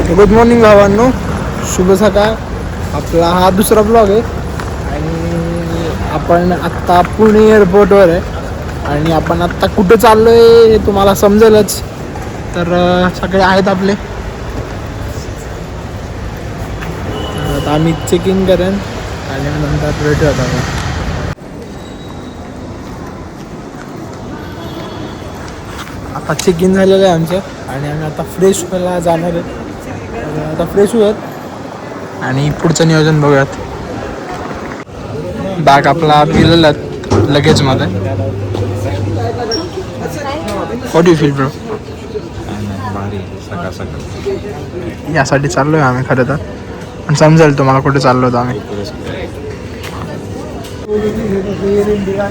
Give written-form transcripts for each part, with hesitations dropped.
Good morning भावांनो, शुभ सकाळ. आपला हा दुसरा ब्लॉग आहे आणि आपण आत्ता पुणे एअरपोर्टवर आहे आणि आपण आत्ता कुठं चाललो आहे हे तुम्हाला समजेलच. तर सगळे आहेत आपले. आता आम्ही चेक इन करेन आणि नंतर रेडी होत आम्ही. आता चेक इन झालेलं आहे आमचं आणि आम्ही आता फ्रेश व्हायला जाणार आहे. आता फ्रेश होऊयात आणि पुढचं नियोजन बघूयात. बॅग आपला दिलेला लगेजमध्ये. What you feel bro? यासाठी चाललो आहे आम्ही खरं तर, पण समजेल तुम्हाला कुठे चाललो होतो आम्ही.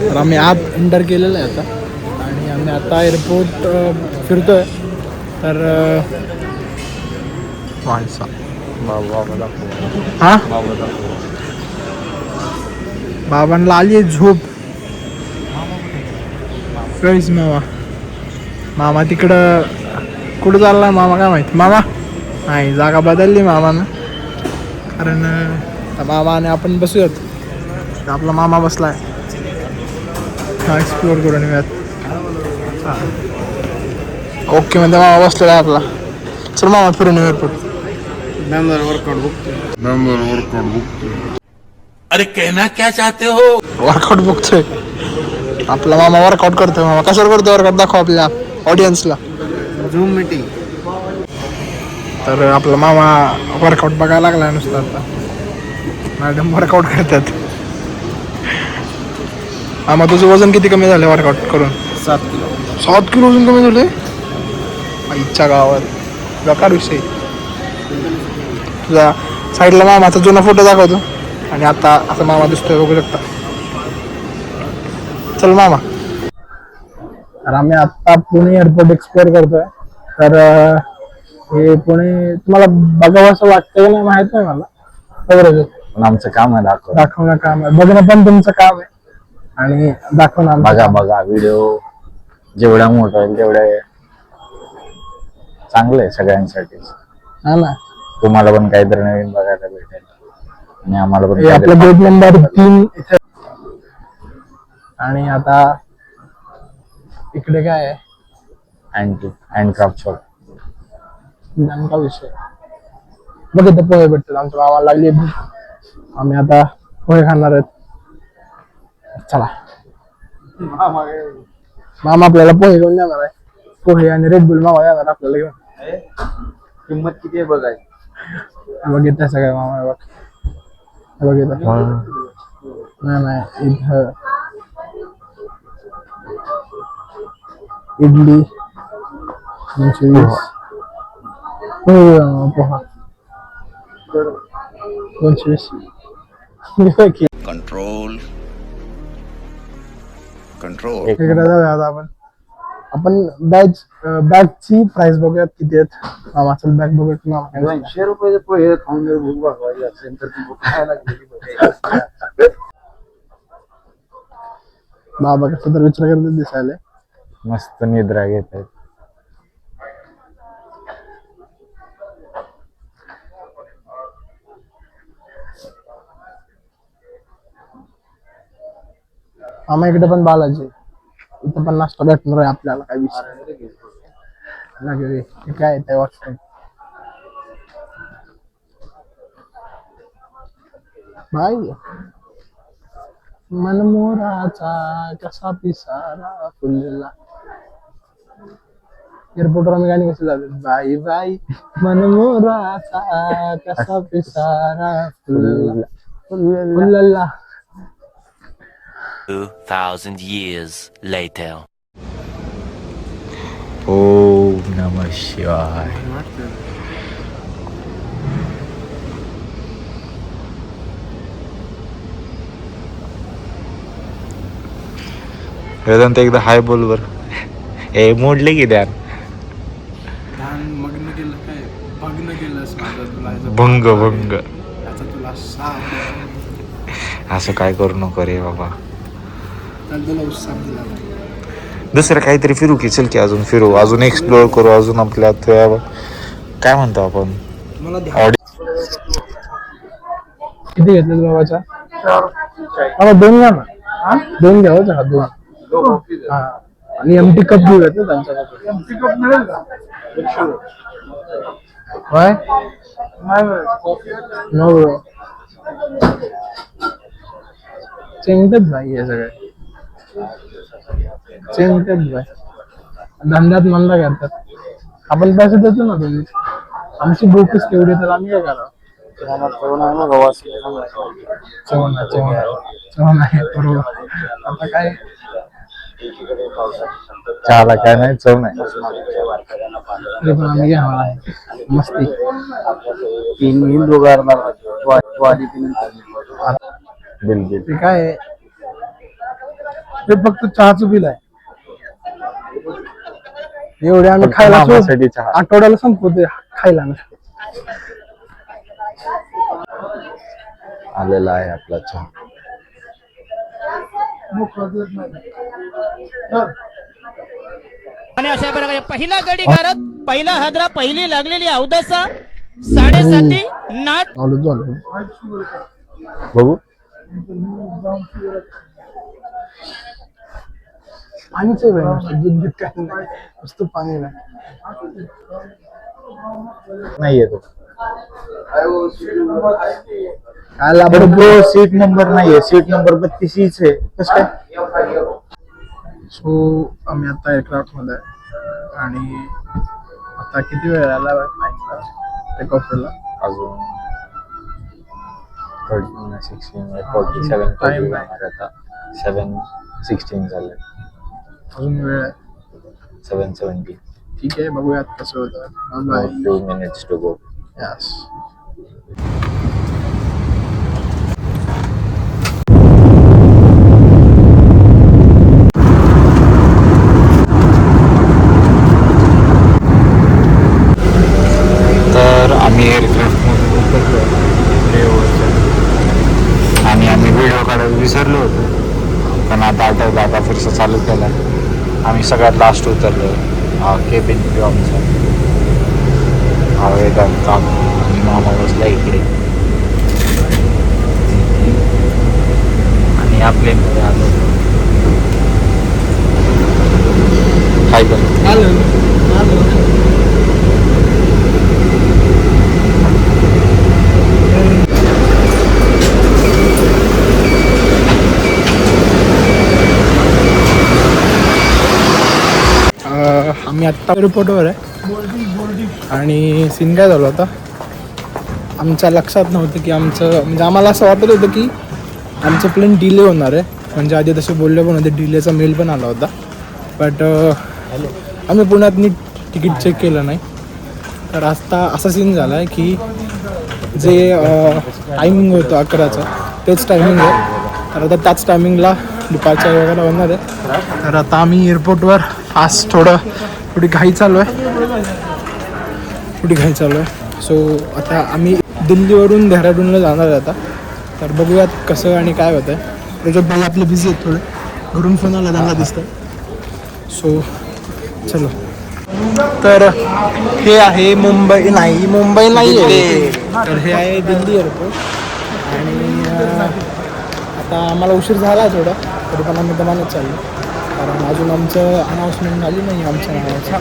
तर आम्ही आत एंटर केलेलं आहे आता आणि आम्ही आता एअरपोर्ट फिरतोय. तर हां बाबांना आली आहे झोप. काहीच मामा तिकडं कुठं चालला मामा काय माहिती. मामा नाही, जागा बदलली मामानं, कारण मामाने आपण बसूयात. आपला मामा बसलाय. हा एक्सप्लोर करून येऊयात. ओके म्हणजे मामा बसलेला आहे आपला. चल मामा फिरून येऊ एअरपोर्ट. अरे कहना क्या चाहते हो? वर्कआउट बघतोय आपला मामा. वर्कआउट करतोय मामा. कशावर करतोय वर्कआउट? दाखव आपल्या ऑडियन्सला. Zoom meeting. तर आपला मामा वर्कआउट बघायला लागला नुसतं. आता मॅडम वर्कआउट करतात. मामा तुझं वजन किती कमी झालं वर्कआउट करून? 7 किलो. 7 किलो वजन कमी झाले आईच्या गावात. बेकार विषय. तुझा साईडला मामाचा जुना फोटो दाखवतो आणि आता असं मामा दिसतोय, बघू शकता. चल मामा. तर आम्ही आत्ता पुणे एअरपोर्ट एक्सप्लोअर करतोय. तर हे पुणे तुम्हाला बघावं असं वाटतं नाही माहित नाही मला. बरोबर, पण आमचं काम आहे दाखवणं काम आहे. बघणं पण तुमचं काम आहे आणि दाखवणं. बघा व्हिडिओ जेवढा मोठा होईल तेवढे चांगलं आहे सगळ्यांसाठी. हा ना, तुम्हाला पण काहीतरी नवीन बघायला भेटेल आणि आम्हाला पण. आपला गेट नंबर 3 इथे. आणि आता इकडे काय आहे? Handcraft shop. नेमका विषय बघ, इथं पोहे भेटतात. आमच्या गावाला लागली भूक. आम्ही आता पोहे खाणार आहेत. चला, मामा आपल्याला पोहे घेऊन जाणार आहे. पोहे आणि रेडबुल मामा जाणार आपल्याला घेऊन. किंमत किती आहे बघायची. बघितलं सगळं मामा. बघितलं नाही इथं इडली 220. पोहा 220. कंट्रोल इकडे जाऊया आता आपण बॅगची प्राइस बघूयात किती आहेत. मामा चल बॅग बघूयात. मामा 200 रुपये पोहे खाऊन जर भूक भागवायची असेल तर ती भूक खायला लागली. बाबा कसं तर विचार करत दिसायला. मस्त निद्रा घेत आहेत. आम्हा इकडे पण बालाजी. इथं पण नाश्ता भेटणार आहे आपल्याला. काय विषय लागेल काय ते वॉचमॅन. भाई मनमोराचा कसा पिसारा फुलला. एअरपोर्टवर आम्ही गाणी कशी झालो. बाई बाई मनमोराचा कसा पिसारा फुलला फुलला. 2000 years later. ओम नमः शिवाय. वेदांत एकदा हाय बोल बर. ए मोडले की ध्यान. मग्न केलं काय भग्न केलंस माझं तुला. भंग तुला असं काय करू नको रे बाबा. तुला उत्साह दिला. दुसरं काहीतरी फिरू की. चल की अजून फिरू, अजून एक्सप्लोअर करू, अजून आपल्या काय म्हणतो आपण किती घेतले बाबाच्या? बाबा 2 घ्या ना. 2 घ्या होत्या का 2? हा. आणि एमटी कप घेऊयात ना त्यांच्याकडे. एमटी कप मिळेल का? काय? No bro. चिंतत भाई हे सगळे चिंतत भाई. धंद्यात म्हणला करतात. आपण पैसे देतो ना तुम्ही. आमची भूकच तेवढी तर आम्ही काय करावं? चवण आहे बरोबर. आता काय चहाला काय नाही चव नाही. तरी पण आम्ही घ्यावं आहे मस्ती. बिल बिल ते काय आहे? ते फक्त चहाचं बिल आहे. एवढे आम्ही फक्त खायला मामासाठी चहा. आठवड्याला संपवते खायला ना. आलेला आहे आपला चहा. आणि अशा प्रकारे पहिला गडी करत पहिला हादरा पहिली लागलेली अवदसा 7:30 नाट बघू पाणीच आहे दूध बीत काही नाही नुसतं पाणी नाही. नाही येतो. काय सीट नंबर नाहीये. सीट नंबर 32 हीच आहे. कसं काय? सो आम्ही आता एअरक्राफ्ट मध्ये आहे आणि आता किती वेळ आला टेक ऑफ ला? अजून 13, 16, 47 Time आता 7:16 झालंय. अजून वेळ आहे. 7:17. ठीक आहे बघूयात कसं होतं. Bye. 2 minutes to go. Yes. तर आम्ही एअरक्राफ्टमधून उतरलो आणि आम्ही व्हिडिओ काढायला विसरलो होतो. पण आता आठवलं. आता फिरसा चालू केला. आम्ही सगळ्यात लास्ट उतरलो. केबिन क्रू आमचा वेदांत आणि मामा बसला इकडे आणि या प्लेनमध्ये आलो. काय करतो? आम्ही आत्ता एअरपोर्टवर आहे आणि सीन काय झालं होता. आमच्या लक्षात नव्हतं की म्हणजे आम्हाला असं वाटत होतं की आमचं प्लेन डिले होणार आहे. म्हणजे आधी तसे बोलले पण होते. डिलेचा मेल पण आला होता. बट आम्ही पुण्यात नीट तिकीट चेक केलं नाही. तर आता असा सीन झाला आहे की जे टायमिंग होतं 11चं तेच टायमिंग आहे. तर आता त्याच टायमिंगला डिपार्चर वगैरे होणार आहे. तर आता आम्ही एअरपोर्टवर आज थोडी घाई चालू आहे. सो आता आम्ही दिल्लीवरून देहराडूनला जाणार आहे आता. तर बघूयात कसं आणि काय होतं आहे. त्याच्यात भाई आपले बिझी आहेत थोडे. घरून फोन आला त्यांना दिसतं. सो चलो. तर हे आहे मुंबई नाही आहे. तर हे आहे दिल्ली एअरपोर्ट आणि आता आम्हाला उशीर झाला थोडा. तरी पण आम्ही दमानच चाललो कारण अजून आमचं अनाऊन्समेंट झाली नाही आमच्या नावाचं.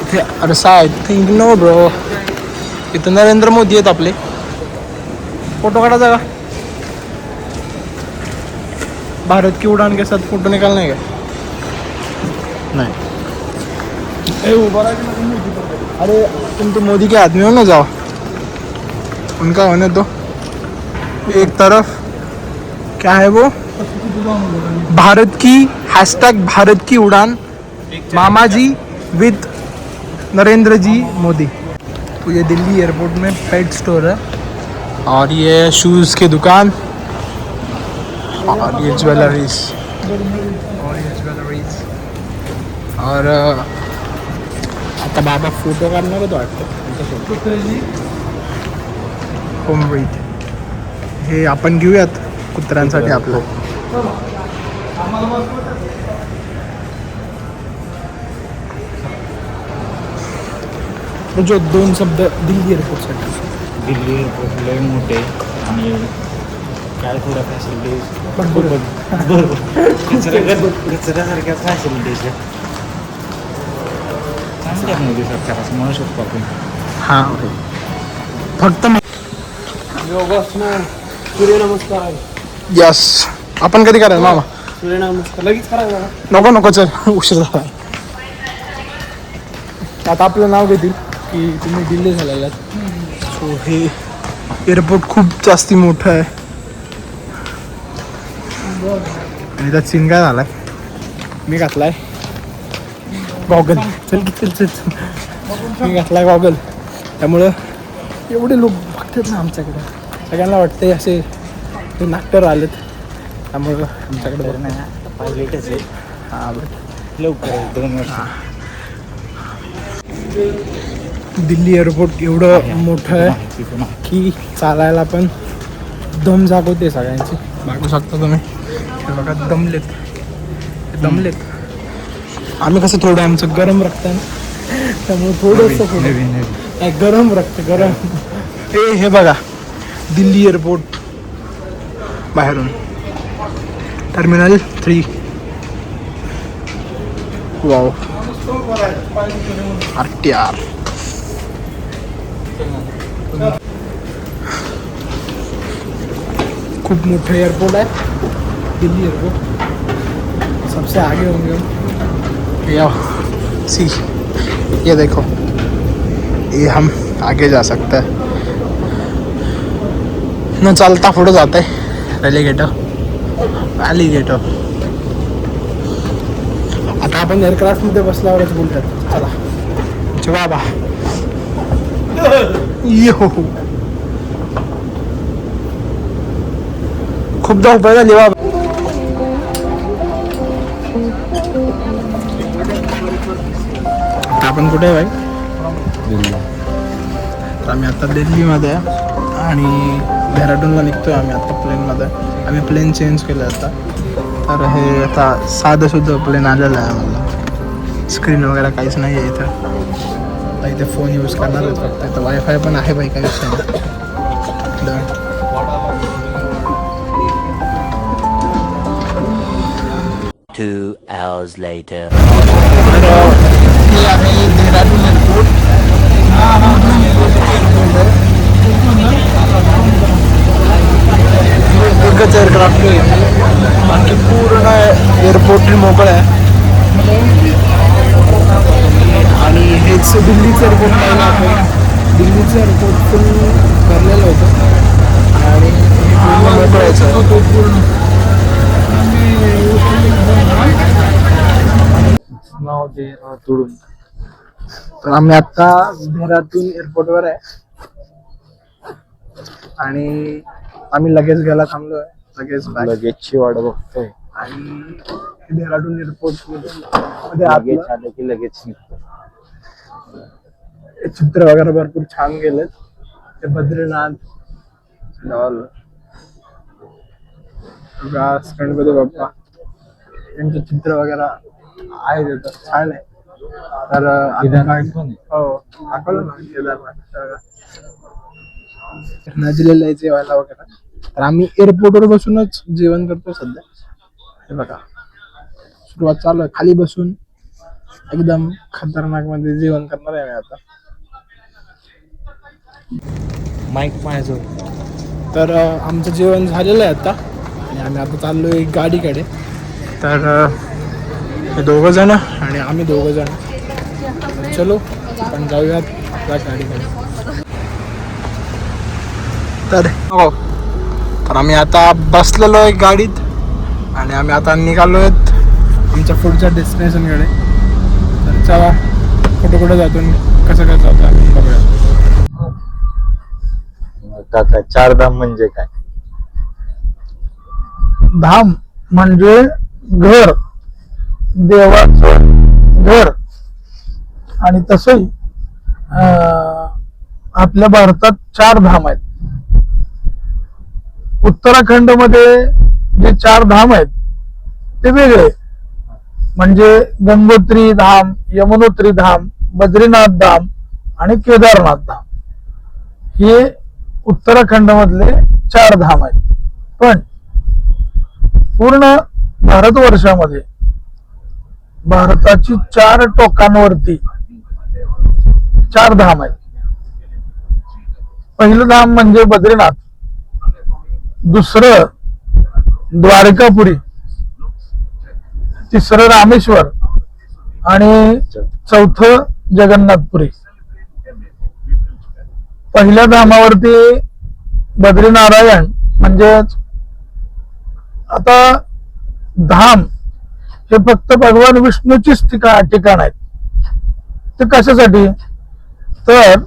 इथे अरसा आय थिंक नो ब्रो. इथं नरेंद्र मोदी आहेत आपले. फोटो काढायचा का? भारत की उडान के साथ फोटो निकालना है क्या? नहीं. अरे तुम तो मोदी के आदमी हो ना. जाओ उनका होने दो. एक तरफ क्या है वो भारत की #भारत की उड़ान मामा जी विद नरेंद्र जी मोदी. तो ये दिल्ली एयरपोर्ट में पेट स्टोर है और ये शूज़ की दुकान और ये ज्वेलरीज और आता बाबा फोटो काढणार होतो वाटतं. होम ब्रीथ हे आपण घेऊयात कुत्र्यांसाठी आपलं. जो 2 शब्द दिल्ली एअरपोर्टसाठी. दिल्ली एअरपोर्ट लय मोठे आणि काय थोड्या फॅसिलिटीज कचऱ्यासारख्या फॅसिलिटीज आहेत. चांगल्या मोदी सरकार असं म्हणू शकतो आपण. हां फक्त सूर्यनमस्कार. यस आपण कधी करायला मामा? सूर्यनमस्कार लगेच करायला. नको चल उशीर झाला. आता आपलं नाव घेतील की तुम्ही दिल्ली झालेला. सो हे एअरपोर्ट खूप जास्ती मोठं आहे आणि त्यात सीन काय झालाय मी घातलाय गॉगल. चल मी घातलाय गॉगल त्यामुळं एवढे लोक बघतात ना आमच्याकडे. सगळ्यांना वाटते असे ते नाट्यर आलेत त्यामुळं आमच्याकडे बरं नाही. पायलटच आहे. हां बरं लवकर 2 वर्ष. दिल्ली एअरपोर्ट एवढं मोठं आहे की चालायला पण दम जागवते सगळ्यांची. बघू शकता तुम्ही हे बघा दमलेत. आम्ही कसं थोडं आमचं गरम रक्त आहे ना त्यामुळे थोडंसं नवीन गरम रक्त गरम. हे बघा दिल्ली एअरपोर्ट बाहेरून टर्मिनल 3. Wow RTR. खूप मोठं एयरपोर्ट है दिल्ली एयरपोर्ट. सबसे आगे होंगे हम. या सी ये देखो ये हम आगे जा सकते हैं. न चालता पुढे जाते एलिगेटर. आता आपण एअरक्राफ्ट मध्ये बसल्यावरच बोलतात. चला बाबा यो खूप धावपळ झाली बाबा. आता आपण कुठे आहे भाई? दिल्ली. तर आम्ही आता दिल्लीमध्ये आहे आणि डेहराडूनला निघतोय आम्ही आता प्लेनमध्ये. आम्ही प्लेन चेंज केलं आता. तर हे आता साधं सुद्धा प्लेन आलेलं आहे आम्हाला. स्क्रीन वगैरे काहीच नाही आहे इथं. आता इथे फोन यूज करणार आहेत फक्त. इथं वायफाय पण आहे बाई काही विषय नाही. 2 hours later. तर हे आहे देहराडून एअरपोर्ट. एकच एअरक्राफ्ट बाकी पूर्ण एअरपोर्ट मोकळं आहे. आणि हेच दिल्लीचं एअरपोर्ट पाहिलं आपण. दिल्लीचं एअरपोर्ट फुल भरलेलं होतं आणि पूर्ण मोकळायचं. तर आम्ही आता देहरादून एअरपोर्टवर आहे आणि आम्ही लगेच घ्यायला थांबलोय. लगेचची वाट बघतोय आणि देहरादून एअरपोर्ट मध्ये आलं की लगेच निघतो. चित्र वगैरे भरपूर छान गेलेत. ते बद्रीनाथ गणपती बाप्पा यांचे चित्र वगैरे आहे तिथं छान आहे. तर हो दाखवलं ना केदारनाथ नजलेलं आहे जेवायला वगैरे. तर आम्ही एअरपोर्टवर बसूनच जेवण करतो सध्या. हे बघा सुरुवात चालू आहे खाली बसून एकदम खतरनाक मध्ये जेवण करणार आहे आता. माईक माझं. तर आमचं जेवण झालेलं आहे आता आणि आम्ही आता चाललोय गाडीकडे. तर हे 2 जण आणि आम्ही 2 जण. चलो आपण जाऊयात त्या गाडीकडे. तर आम्ही आता बसलेलो आहे गाडीत आणि आम्ही आता निघालो आहेत आमच्या पुढच्या डेस्टिनेशनकडे. तर चला कुठे जातो कसं काय जातो आम्ही बघूया. काका 4 धाम म्हणजे काय? धाम म्हणजे घर, देवाचं घर. आणि तसंही आपल्या भारतात 4 धाम आहेत. उत्तराखंड मध्ये जे 4 धाम आहेत ते वेगळे म्हणजे गंगोत्री धाम, यमुनोत्री धाम, बद्रीनाथ धाम आणि केदारनाथ धाम हे उत्तराखंड मधले 4 धाम आहेत. पण पूर्ण भारतवर्षामध्ये भारताची 4 टोकांवरती 4 धाम आहेत. पहिलं धाम म्हणजे बद्रीनाथ, दुसरं द्वारकापुरी, तिसरं रामेश्वर आणि चौथं जगन्नाथपुरी. पहिल्या धामावरती बद्रीनारायण म्हणजेच आता धाम हे फक्त भगवान विष्णूचीच ठिकाण आहेत. ते कशासाठी? तर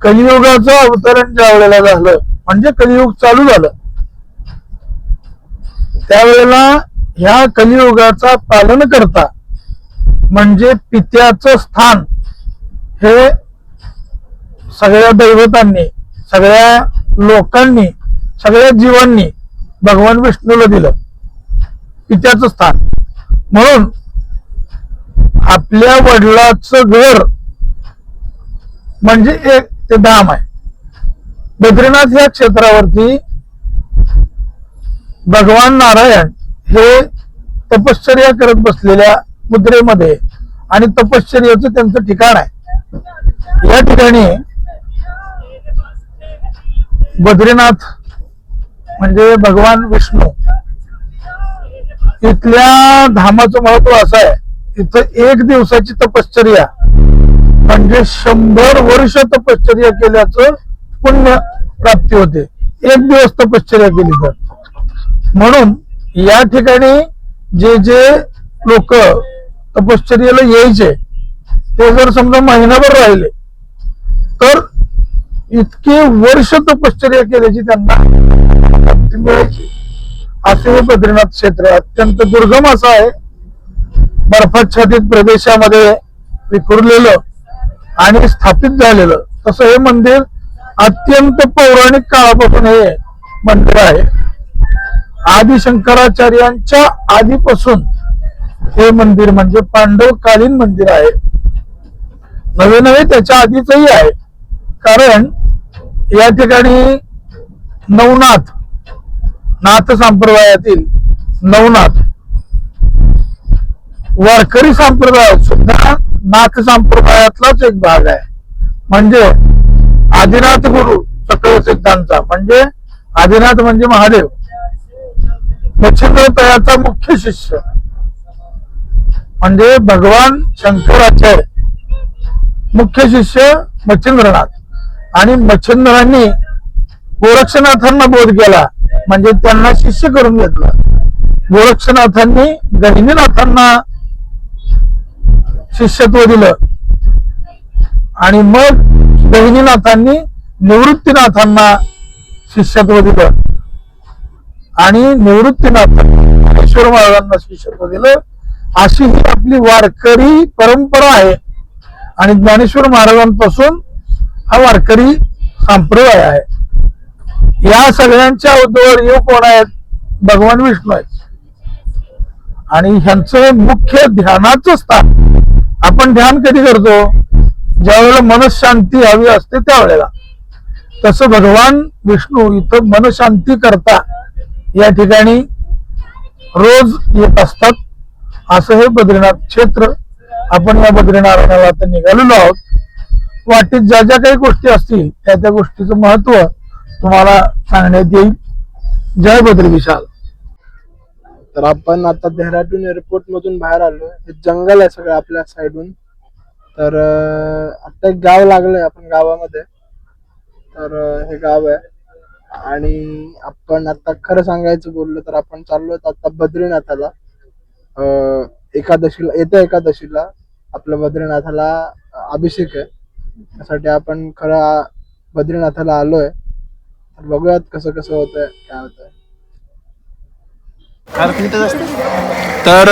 कलियुगाचं अवतरण ज्या वेळेला झालं म्हणजे कलियुग चालू झालं त्यावेळेला ह्या कलियुगाचा पालन करता म्हणजे पित्याचं स्थान हे सगळ्या दैवतांनी, सगळ्या लोकांनी, सगळ्या जीवांनी भगवान विष्णूला दिलं पित्याचं स्थान. म्हणून आपल्या वडिलाचं घर म्हणजे एक ते धाम आहे. बद्रीनाथ या क्षेत्रावरती भगवान नारायण हे तपश्चर्या करत बसलेल्या मुद्रेमध्ये आणि तपश्चर्याचं त्यांचं ठिकाण आहे. या ठिकाणी बद्रीनाथ म्हणजे भगवान विष्णू, इथल्या धामाचं महत्व असं आहे, इथं 1 दिवसाची तपश्चर्या म्हणजे 100 वर्ष तपश्चर्या केल्याचं पुण्य प्राप्ती होते. 1 दिवस तपश्चर्या केली तर. म्हणून या ठिकाणी जे जे लोक तपश्चर्याला यायचे ते जर समजा महिनाभर राहिले तर इतके वर्ष तपश्चर्या केल्याची त्यांना प्राप्ती मिळायची. असे हे बद्रीनाथ क्षेत्र अत्यंत दुर्गम असं आहे. बर्फाच्छादित प्रदेशामध्ये विखुरलेलं आणि स्थापित झालेलं तसं हे मंदिर अत्यंत पौराणिक काळापासून हे मंदिर आहे. आदि शंकराचार्यांच्या आधीपासून हे मंदिर म्हणजे पांडवकालीन मंदिर आहे. नवे नवे त्याच्या आधीचही आहे. कारण या ठिकाणी नवनाथ, नाथ संप्रदायातील नवनाथ, वारकरी संप्रदायात सुद्धा नाथ संप्रदायातलाच एक भाग आहे. म्हणजे आदिनाथ गुरु सकळ सिद्धांचा म्हणजे आदिनाथ म्हणजे महादेव, मच्छिंद्रतयाचा मुख्य शिष्य म्हणजे भगवान शंकराचार्य, मुख्य शिष्य मच्छिंद्रनाथ. आणि मच्छिंद्रांनी गोरक्षनाथांना बोध केला म्हणजे त्यांना शिष्य करून घेतलं. गोरक्षनाथांनी गहिनीनाथांना शिष्यत्व दिलं आणि मग गहिनीनाथांनी निवृत्तीनाथांना शिष्यत्व दिलं आणि निवृत्तीनाथांनी ज्ञानेश्वर महाराजांना शिष्यत्व दिलं. अशी ही आपली वारकरी परंपरा आहे. आणि ज्ञानेश्वर महाराजांपासून हा वारकरी संप्रदाय आहे. या सगळ्यांच्या उद्भव कोण आहेत? भगवान विष्णू आहेत. आणि ह्यांचं मुख्य ध्यानाचं स्थान. आपण ध्यान कधी करतो? ज्या वेळेला मनशांती हवी असते त्यावेळेला. तसं भगवान विष्णू इथं मनशांती करता या ठिकाणी रोज येत असतात. असं हे बद्रीनाथ क्षेत्र. आपण या बद्रीनारायणाला आता निघालेलो आहोत. वाटेत ज्या ज्या काही गोष्टी असतील त्या त्या गोष्टीचं महत्व तुम्हाला सांगण्यात येईल. जय बद्री विशाल. तर आपण आता देहरादून एअरपोर्ट मधून बाहेर आलो. हे जंगल आहे सगळं आपल्या साईडून. तर आता एक गाव लागलंय आपण गावामध्ये. तर हे गाव आहे आणि आपण आता खरं सांगायचं बोललो तर आपण चाललोय आता बद्रीनाथाला. एकादशीला, येत्या एकादशीला आपल्या बद्रीनाथाला अभिषेक आहे. त्यासाठी आपण खरं बद्रीनाथाला आलोय. तर बघूयात कसं कसं होतंय, काय होतंय. तर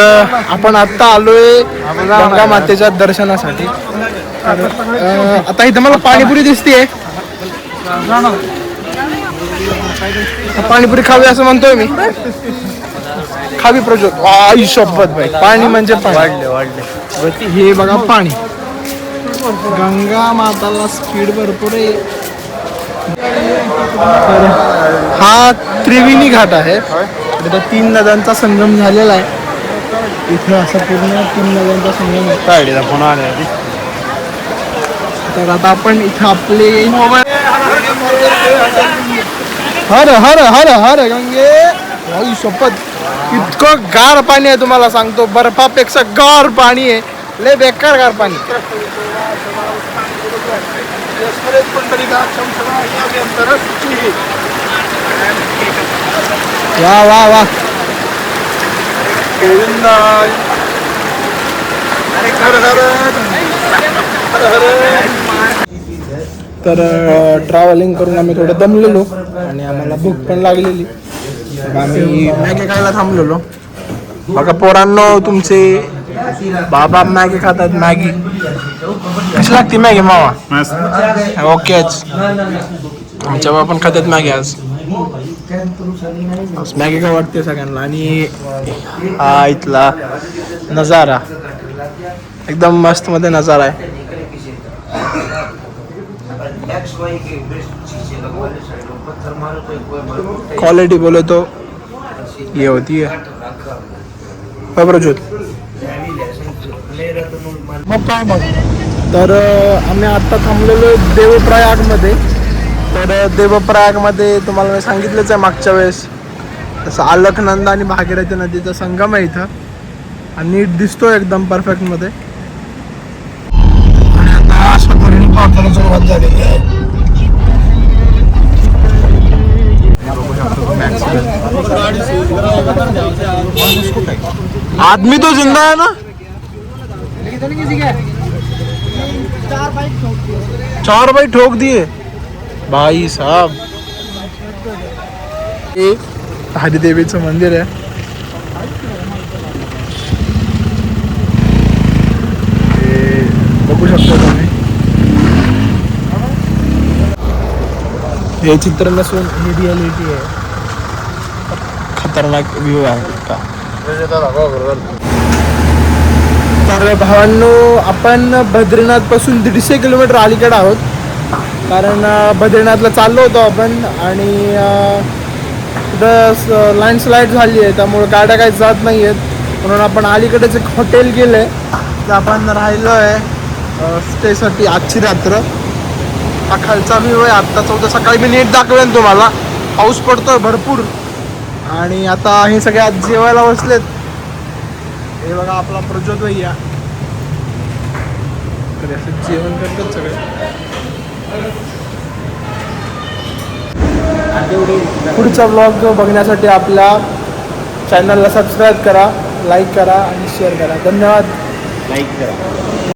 आपण आता आलोय गंगा मातेच्या दर्शनासाठी. आता इथं मला पाणीपुरी दिसतीये. पाणीपुरी खावी असं म्हणतोय मी. खावी प्रज्वत. आई शपथ भाई, पाणी म्हणजे पाणी. हे बघा पाणी. गंगा माताला स्पीड भरपूर आहे. तर हा त्रिवेणी घाट आहे. इथं 3 नद्यांचा संगम झालेला आहे. इथं असं पूर्ण 3 नद्यांचा संगम आहे. फोन आले तर आता आपण इथं आपले हर हर हर हर गंगे आई शपथ, इतकं गार पाणी आहे तुम्हाला सांगतो, बर्फापेक्षा गार पाणी आहे, लय बेकार गार पाणी. वा वा वा. तर ट्रॅव्हलिंग करून आम्ही थोडं दमलेलो आणि आम्हाला भूक पण लागलेली. मग आम्ही मॅगी खायला थांबलेलो. बघा पोरांनो, तुमचे बाबा मॅगी खातात. मॅगी कशी लागते मॅगी मावा? ओकेच, आमच्या बाबा पण खातात मॅगी आज. मॅगी काय वाटते सगळ्यांना. आणि हा इथला नजारा एकदम मस्त मध्ये नजारा आहे. क्वालिटी बोले तो ये होती है. प्रज्योत मग काय मग. तर आम्ही आत्ता थांबलेलो देवप्रयागमध्ये. तर देवप्रयागमध्ये तुम्हाला मी सांगितलंच आहे मागच्या वेळेस, तसं अलकनंदा आणि भागीरथी नदीचा संगम आहे इथं आणि नीट दिसतो एकदम परफेक्टमध्ये. आणि आता अशा तऱ्हेने पावसाला सुरुवात झालेली आहे. आदमी तो जिंदा है ना. 4 बाइक ठोक दिए भाई साहब. हे हरिदेवीचं मंदिर आहे. हे बघू शकता तुम्ही. हे चित्र नसून ही रियालिटी आहे. खतरनाक व्ह्यू आहे का. तर भावांनो, आपण बद्रीनाथ पासून 150 किलोमीटर अलीकडे आहोत. कारण बद्रीनाथला चाललो होतो आपण आणि तिथं लँडस्लाईड झाली आहे, त्यामुळे गाड्या काही जात नाही आहेत. म्हणून आपण अलीकडेच एक हॉटेल गेलं आहे, तर आपण राहिलो आहे स्टेसाठी आजची रात्र. हा खालचा व्ह्यू आहे आत्ताचा. होता सकाळी मी नीट दाखवेन तुम्हाला. पाऊस पडतोय भरपूर आणि आता हे सगळे आज जेवायला बसलेत. हे बघा आपला प्रज्योत भैया, तर असं जेवण करतात सगळे. पुढचा ब्लॉग बघण्यासाठी आपल्या चॅनलला सबस्क्राईब करा, लाईक करा आणि शेअर करा. धन्यवाद. लाईक करा.